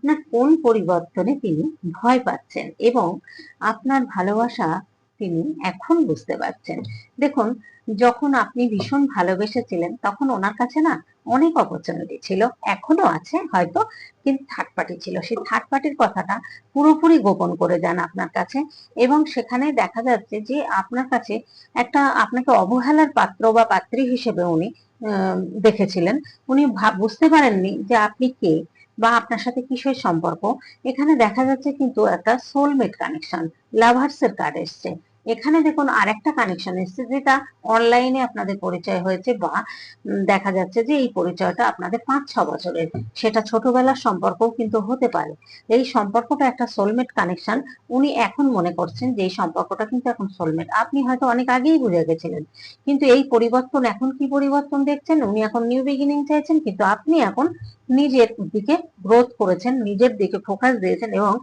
আপনার কোন পরিবর্তনে তিনি ভয় পাচ্ছেন এবং আপনার ভালোবাসা তিনি এখন বুঝতে পারছেন। দেখুন, যখন আপনি ভীষণ ভালোবেসেছিলেন তখন ওনার কাছে না অনেক অপরচুনিটি ছিল, এখনো আছে হয়তো, কিন্তু থার্ড পার্টি ছিল। সেই থার্ড পার্টির কথাটা পুরোপুরি গোপন করে যান আপনার কাছে, এবং সেখানে দেখা যাচ্ছে যে আপনার কাছে একটা আপনাকে অবহেলার পাত্র বা পাত্রী হিসেবে উনি দেখেছিলেন। উনি বুঝতে পারেননি যে আপনি কে বা আপনার সাথে কিসের সম্পর্ক। এখানে দেখা যাচ্ছে কিন্তু একটা সোলমেট কানেকশন, লাভার্স এর কার্ড এসছে। এখানে দেখুন আরেকটা কানেকশন এসছে, যেটা অনলাইনে আপনাদের পরিচয় হয়েছে, বা দেখা যাচ্ছে যে এই পরিচয়টা আপনাদের 5-6 বছরের, সেটা ছোটবেলার সম্পর্কও কিন্তু হতে পারে। এই সম্পর্কটা একটা সোলমেট কানেকশন। উনি এখন মনে করছেন যে এই সম্পর্কটা কিন্তু এখন সোলমেট। আপনি হয়তো অনেক আগেই বুঝে গেছিলেন, কিন্তু এই পরিবর্তন, এখন কি পরিবর্তন দেখছেন, উনি এখন নিউ বিগিনিং চাইছেন, কিন্তু আপনি এখন নিজের দিকে গ্রোথ করেছেন, নিজের দিকে ফোকাস দিয়েছেন এবং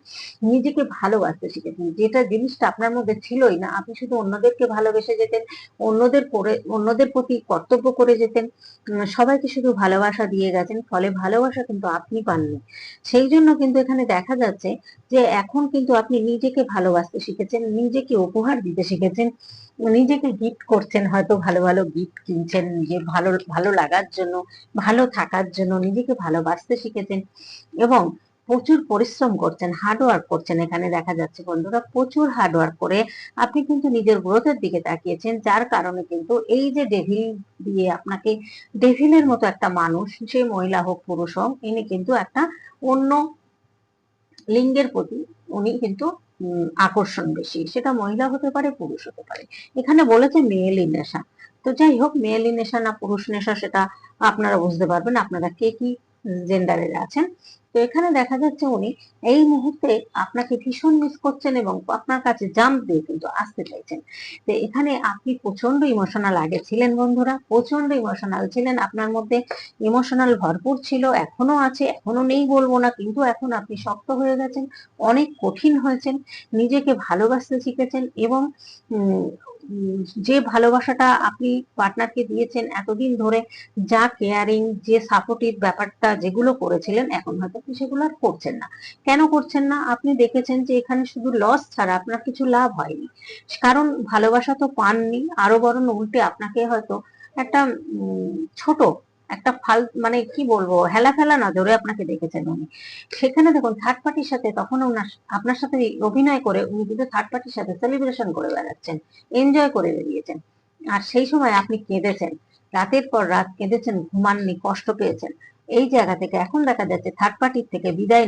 নিজেকে ভালোবাসতে শিখেছেন। যেটা জিনিসটা আপনার মধ্যে ছিলই না, আপনি শুধু অন্যদেরকে ভালোবেসে যেতেন, অন্যদের প্রতি কর্তব্য করে যেতেন, সবাইকে শুধু ভালোবাসা দিয়ে গেছেন, ফলে ভালোবাসা কিন্তু আপনি পাননি। সেই জন্য কিন্তু এখানে দেখা যাচ্ছে যে এখন কিন্তু আপনি নিজেকে ভালোবাসতে শিখেছেন, নিজেকে উপহার দিতে শিখেছেন, নিজেকে গিফট করছেন, হয়তো ভালো ভালো গিফট কিনছেন নিজের ভালো ভালো লাগার জন্য, ভালো থাকার জন্য নিজেকে ভালোবাসতে শিখেছেন, এবং প্রচুর পরিশ্রম করছেন, হার্ড ওয়ার্ক করছেন। এখানে দেখা যাচ্ছে বন্ধুরা, প্রচুর হার্ড ওয়ার্ক করে আপনি কিন্তু নিজের গ্রোথের দিকে তাকিয়েছেন, যার কারণে কিন্তু এই যে ডেভিল দিয়ে আপনাকে, ডেভিলের মতো একটা মানুষ, সে মহিলা হোক পুরুষ হোক, ইনি কিন্তু একটা অন্য লিঙ্গের প্রতি উনি কিন্তু আকর্ষণ বেশি, সেটা মহিলা হতে পারে, পুরুষ হতে পারে। এখানে বলেছে মেয়েলি নেশা। তো যাই হোক, মেয়েলি নেশা না পুরুষ নেশা সেটা আপনারা বুঝতে পারবেন, আপনারা কে কি জেন্ডারের আছেন। তো এখানে দেখা যাচ্ছে উনি এই মুহূর্তে আপনাকে ভীষণ মিস করছেন এবং আপনার কাছে জাম্প দিয়ে কিন্তু আসতে চাইছেন। তো এখানে আপনি প্রচন্ড ইমোশনাল আগে ছিলেন বন্ধুরা, প্রচন্ড ইমোশনাল ছিলেন, আপনার মধ্যে ইমোশনাল ভরপুর ছিল, এখনো আছে, এখনো নেই বলবো না, কিন্তু এখন আপনি শক্ত হয়ে গেছেন, অনেক কঠিন হয়েছেন, নিজেকে ভালোবাসতে শিখেছেন, এবং যে ভালোবাসাটা আপনি পার্টনারকে দিয়েছেন এতদিন ধরে, যা কেয়ারিং, যে সাপোর্টিভ ব্যাপারটা যেগুলো করেছিলেন, এখন হয়তো আপনি সেগুলো আর করছেন না। কেন করছেন না? আপনি দেখেছেন যে এখানে শুধু লস ছাড়া আপনার কিছু লাভ হয়নি, কারণ ভালোবাসা তো পাননি, আরো বরং উল্টে আপনাকে হয়তো একটা ছোট একটা মানে কি বলবো, হেলা ফেলা নজরে আপনাকে দেখেছেন উনি। সেখানে দেখুন থার্ড পার্টির সাথে তখন আপনার সাথে অভিনয় করে উনি কিন্তু থার্ড পার্টির সাথে সেলিব্রেশন করে বেড়াচ্ছেন, এনজয় করে বেরিয়েছেন। আর সেই সময় আপনি কেঁদেছেন, রাতের পর রাত কেঁদেছেন, ঘুমাননি, কষ্ট পেয়েছেন। এই জায়গা থেকে এখন দেখা যাচ্ছে থার্ড পার্টির থেকে বিদায়